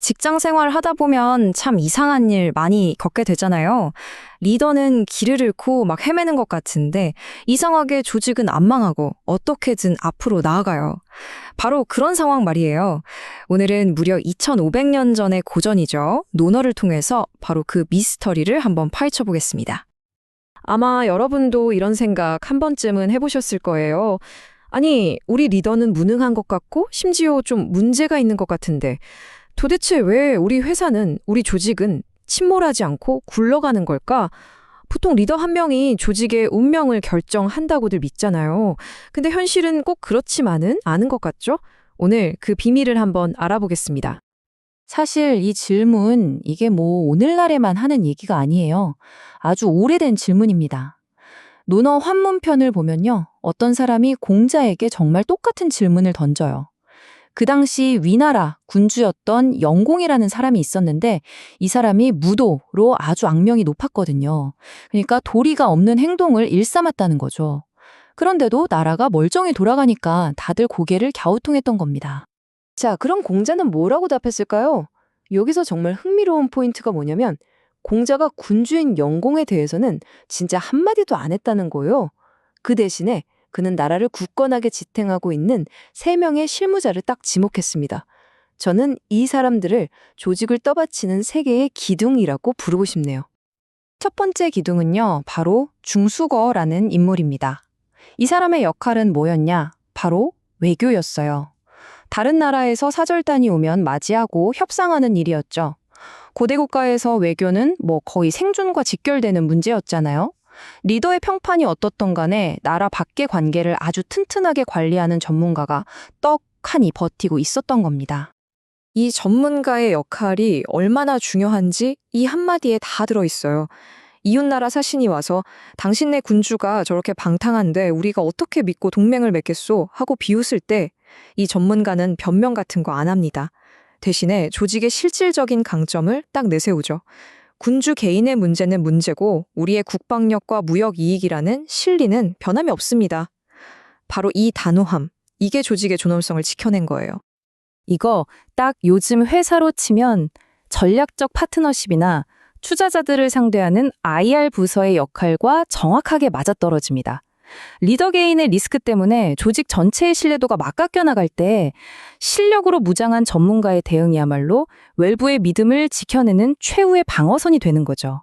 직장 생활 하다 보면 참 이상한 일 많이 겪게 되잖아요. 리더는 길을 잃고 막 헤매는 것 같은데 이상하게 조직은 안 망하고 어떻게든 앞으로 나아가요. 바로 그런 상황 말이에요. 오늘은 무려 2500년 전의 고전이죠. 논어를 통해서 바로 그 미스터리를 한번 파헤쳐 보겠습니다. 아마 여러분도 이런 생각 한 번쯤은 해보셨을 거예요. 아니, 우리 리더는 무능한 것 같고 심지어 좀 문제가 있는 것 같은데 도대체 왜 우리 회사는, 우리 조직은 침몰하지 않고 굴러가는 걸까? 보통 리더 한 명이 조직의 운명을 결정한다고들 믿잖아요. 근데 현실은 꼭 그렇지만은 않은 것 같죠? 오늘 그 비밀을 한번 알아보겠습니다. 사실 이 질문, 이게 오늘날에만 하는 얘기가 아니에요. 아주 오래된 질문입니다. 논어 환문편을 보면요. 어떤 사람이 공자에게 정말 똑같은 질문을 던져요. 그 당시 위나라 군주였던 영공이라는 사람이 있었는데 이 사람이 무도로 아주 악명이 높았거든요. 그러니까 도리가 없는 행동을 일삼았다는 거죠. 그런데도 나라가 멀쩡히 돌아가니까 다들 고개를 갸우뚱했던 겁니다. 자, 그럼 공자는 뭐라고 답했을까요? 여기서 정말 흥미로운 포인트가 뭐냐면 공자가 군주인 영공에 대해서는 진짜 한마디도 안 했다는 거예요. 그 대신에 그는 나라를 굳건하게 지탱하고 있는 3명의 실무자를 딱 지목했습니다. 저는 이 사람들을 조직을 떠받치는 세계의 기둥이라고 부르고 싶네요. 첫 번째 기둥은요, 바로 중수거라는 인물입니다. 이 사람의 역할은 뭐였냐? 바로 외교였어요. 다른 나라에서 사절단이 오면 맞이하고 협상하는 일이었죠. 고대 국가에서 외교는 거의 생존과 직결되는 문제였잖아요. 리더의 평판이 어떻던 간에 나라 밖의 관계를 아주 튼튼하게 관리하는 전문가가 떡하니 버티고 있었던 겁니다. 이 전문가의 역할이 얼마나 중요한지 이 한마디에 다 들어있어요. 이웃나라 사신이 와서 당신네 군주가 저렇게 방탕한데 우리가 어떻게 믿고 동맹을 맺겠소? 하고 비웃을 때 이 전문가는 변명 같은 거 안 합니다. 대신에 조직의 실질적인 강점을 딱 내세우죠. 군주 개인의 문제는 문제고 우리의 국방력과 무역 이익이라는 실리는 변함이 없습니다. 바로 이 단호함, 이게 조직의 존엄성을 지켜낸 거예요. 이거 딱 요즘 회사로 치면 전략적 파트너십이나 투자자들을 상대하는 IR 부서의 역할과 정확하게 맞아떨어집니다. 리더 개인의 리스크 때문에 조직 전체의 신뢰도가 막깎여 나갈 때 실력으로 무장한 전문가의 대응이야말로 외부의 믿음을 지켜내는 최후의 방어선이 되는 거죠.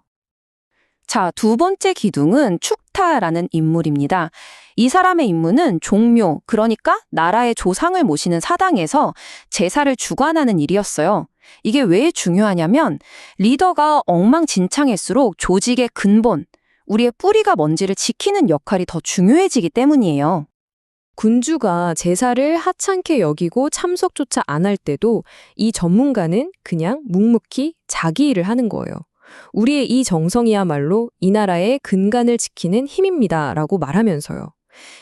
자, 두 번째 기둥은 축타라는 인물입니다. 이 사람의 임무는 종묘, 그러니까 나라의 조상을 모시는 사당에서 제사를 주관하는 일이었어요. 이게 왜 중요하냐면 리더가 엉망진창일수록 조직의 근본, 우리의 뿌리가 뭔지를 지키는 역할이 더 중요해지기 때문이에요. 군주가 제사를 하찮게 여기고 참석조차 안 할 때도 이 전문가는 그냥 묵묵히 자기 일을 하는 거예요. 우리의 이 정성이야말로 이 나라의 근간을 지키는 힘입니다. 라고 말하면서요.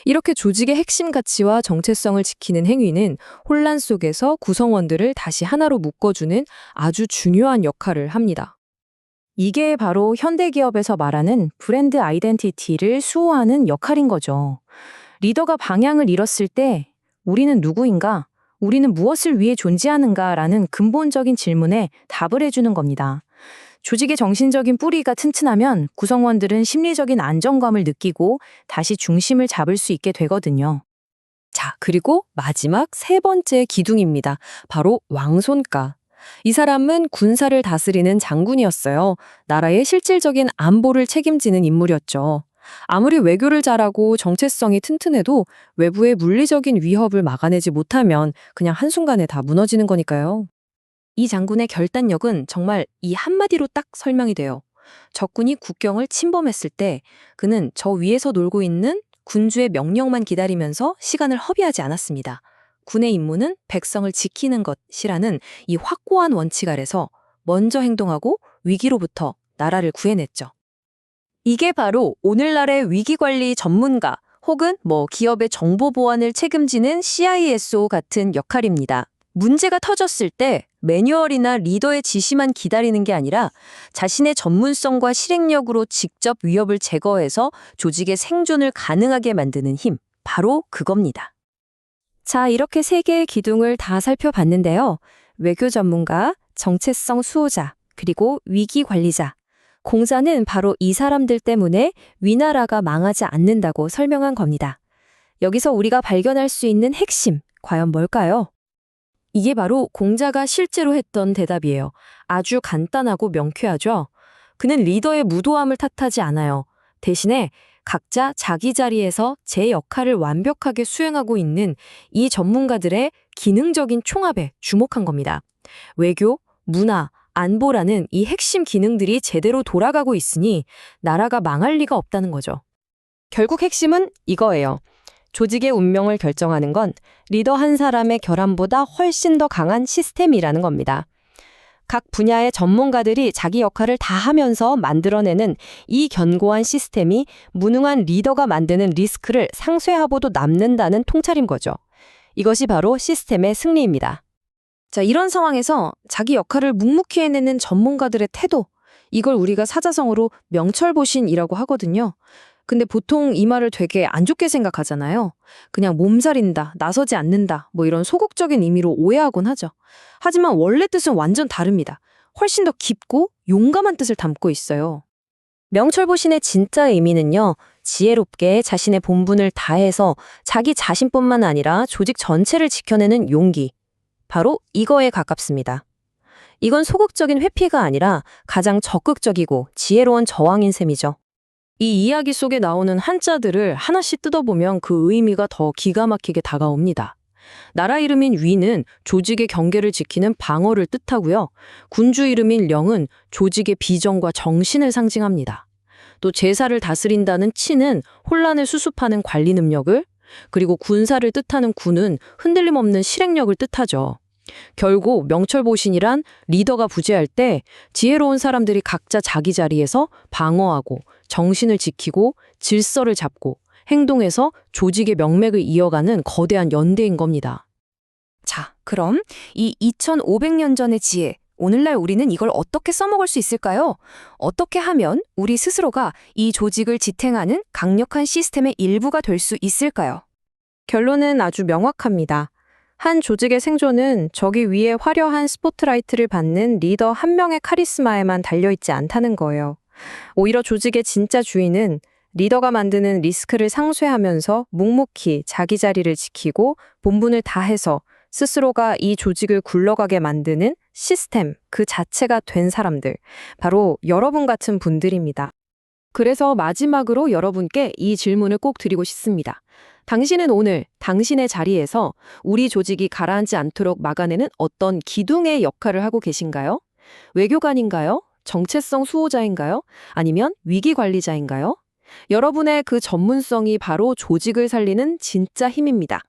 이렇게 조직의 핵심 가치와 정체성을 지키는 행위는 혼란 속에서 구성원들을 다시 하나로 묶어주는 아주 중요한 역할을 합니다. 이게 바로 현대기업에서 말하는 브랜드 아이덴티티를 수호하는 역할인 거죠. 리더가 방향을 잃었을 때 우리는 누구인가? 우리는 무엇을 위해 존재하는가라는 근본적인 질문에 답을 해주는 겁니다. 조직의 정신적인 뿌리가 튼튼하면 구성원들은 심리적인 안정감을 느끼고 다시 중심을 잡을 수 있게 되거든요. 자, 그리고 마지막 3번째 기둥입니다. 바로 왕손가. 이 사람은 군사를 다스리는 장군이었어요. 나라의 실질적인 안보를 책임지는 인물이었죠. 아무리 외교를 잘하고 정체성이 튼튼해도 외부의 물리적인 위협을 막아내지 못하면 그냥 한순간에 다 무너지는 거니까요. 이 장군의 결단력은 정말 이 한마디로 딱 설명이 돼요. 적군이 국경을 침범했을 때 그는 저 위에서 놀고 있는 군주의 명령만 기다리면서 시간을 허비하지 않았습니다. 군의 임무는 백성을 지키는 것이라는 이 확고한 원칙 아래서 먼저 행동하고 위기로부터 나라를 구해냈죠. 이게 바로 오늘날의 위기관리 전문가 혹은 기업의 정보 보안을 책임지는 CISO 같은 역할입니다. 문제가 터졌을 때 매뉴얼이나 리더의 지시만 기다리는 게 아니라 자신의 전문성과 실행력으로 직접 위협을 제거해서 조직의 생존을 가능하게 만드는 힘, 바로 그겁니다. 자, 이렇게 3개의 기둥을 다 살펴봤는데요. 외교 전문가, 정체성 수호자, 그리고 위기 관리자. 공자는 바로 이 사람들 때문에 위나라가 망하지 않는다고 설명한 겁니다. 여기서 우리가 발견할 수 있는 핵심, 과연 뭘까요? 이게 바로 공자가 실제로 했던 대답이에요. 아주 간단하고 명쾌하죠. 그는 리더의 무도함을 탓하지 않아요. 대신에 각자 자기 자리에서 제 역할을 완벽하게 수행하고 있는 이 전문가들의 기능적인 총합에 주목한 겁니다. 외교, 문화, 안보라는 이 핵심 기능들이 제대로 돌아가고 있으니 나라가 망할 리가 없다는 거죠. 결국 핵심은 이거예요. 조직의 운명을 결정하는 건 리더 한 사람의 결함보다 훨씬 더 강한 시스템이라는 겁니다. 각 분야의 전문가들이 자기 역할을 다 하면서 만들어내는 이 견고한 시스템이 무능한 리더가 만드는 리스크를 상쇄하고도 남는다는 통찰인 거죠. 이것이 바로 시스템의 승리입니다. 자, 이런 상황에서 자기 역할을 묵묵히 해내는 전문가들의 태도, 이걸 우리가 사자성어로 명철보신이라고 하거든요. 근데 보통 이 말을 되게 안 좋게 생각하잖아요. 그냥 몸살인다, 나서지 않는다, 뭐 이런 소극적인 의미로 오해하곤 하죠. 하지만 원래 뜻은 완전 다릅니다. 훨씬 더 깊고 용감한 뜻을 담고 있어요. 명철보신의 진짜 의미는요, 지혜롭게 자신의 본분을 다해서 자기 자신뿐만 아니라 조직 전체를 지켜내는 용기. 바로 이거에 가깝습니다. 이건 소극적인 회피가 아니라 가장 적극적이고 지혜로운 저항인 셈이죠. 이 이야기 속에 나오는 한자들을 하나씩 뜯어보면 그 의미가 더 기가 막히게 다가옵니다. 나라 이름인 위는 조직의 경계를 지키는 방어를 뜻하고요. 군주 이름인 령은 조직의 비전과 정신을 상징합니다. 또 제사를 다스린다는 치는 혼란을 수습하는 관리 능력을, 그리고 군사를 뜻하는 군은 흔들림 없는 실행력을 뜻하죠. 결국 명철보신이란 리더가 부재할 때 지혜로운 사람들이 각자 자기 자리에서 방어하고 정신을 지키고 질서를 잡고 행동해서 조직의 명맥을 이어가는 거대한 연대인 겁니다. 자, 그럼 이 2500년 전의 지혜, 오늘날 우리는 이걸 어떻게 써먹을 수 있을까요? 어떻게 하면 우리 스스로가 이 조직을 지탱하는 강력한 시스템의 일부가 될 수 있을까요? 결론은 아주 명확합니다. 한 조직의 생존은 저기 위에 화려한 스포트라이트를 받는 리더 한 명의 카리스마에만 달려있지 않다는 거예요. 오히려 조직의 진짜 주인은 리더가 만드는 리스크를 상쇄하면서 묵묵히 자기 자리를 지키고 본분을 다해서 스스로가 이 조직을 굴러가게 만드는 시스템 그 자체가 된 사람들, 바로 여러분 같은 분들입니다. 그래서 마지막으로 여러분께 이 질문을 꼭 드리고 싶습니다. 당신은 오늘 당신의 자리에서 우리 조직이 가라앉지 않도록 막아내는 어떤 기둥의 역할을 하고 계신가요? 외교관인가요? 정체성 수호자인가요? 아니면 위기 관리자인가요? 여러분의 그 전문성이 바로 조직을 살리는 진짜 힘입니다.